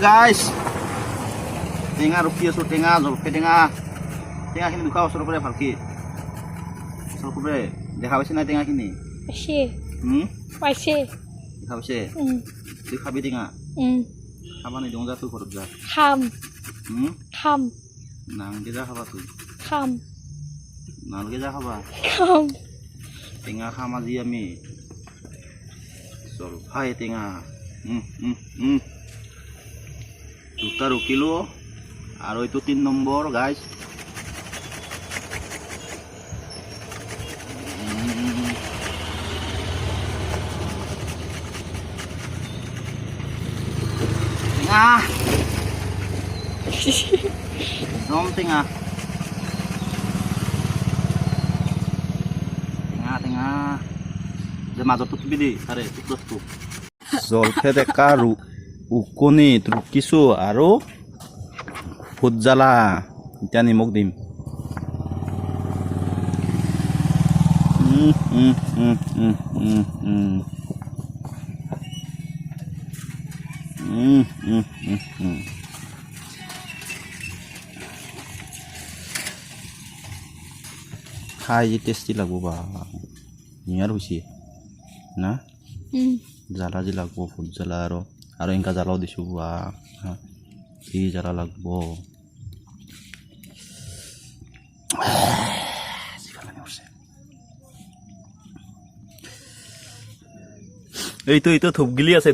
গাইছ টেঙা ৰখি আছো টেঙা জলফাই টেঙাখিনি দুখা ওচৰৰ পৰা ভালকে ওচৰৰ পৰা দেখা পাইছে নাই টেঙাখিনি পাইছে দেখা পাইছে তুই খাবি টেঙা খাবা নিদিওঁ যা তোৰ ঘৰত যা খাম নালগে যা খাবা তুই খাম নালগে যা খাবা টেঙা খাম আজি আমি জলফাই টেঙা দুটা ৰুকিলো আৰু এইটো 3 নম্বৰ গাইছ টেঙা টেঙা যে মাজতো থবি দেই আৰে টুকৰটো জলফাই টেঙা উকনিত ৰুকিছো আৰু ভোট জ্বালা এতিয়া নিমখ দিম খাই যে টেষ্টি লাগব বা নিয়াৰ হৈছে না জ্বালা যে লাগব ভোট জ্বালা আৰু এনেকা জ্বালাও দিছোঁ বা কি জ্বালা লাগব এইটো ধূপগিলি আছে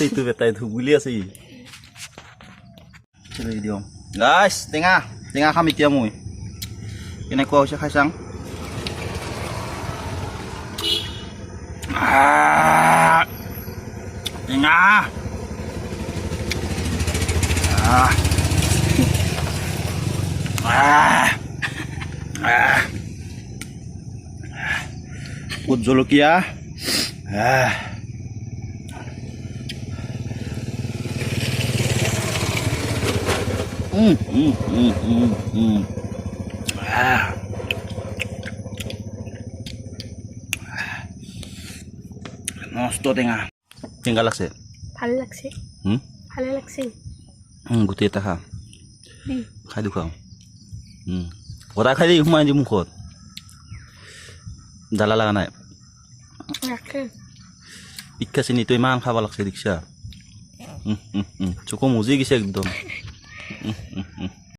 এইটো বেটাই ধূপগিলি আছে দিওঁ গাইছ টেঙা খাম এতিয়া মই কেনেকুৱা হৈছে খাই চাং টেঙা ভোট জলকীয়া মস্ত টেঙা লাগছে ভাল লাগছে ভালে লাগছে গোটেই এটা খাই দেখুৱাওঁ গোটা খাই দি সোমাই দি মুখত জ্বালা লগা নাই পিঠা চেনিটো ইমান খাব লাগছে দেখিছা চকু মুজি গৈছে একদম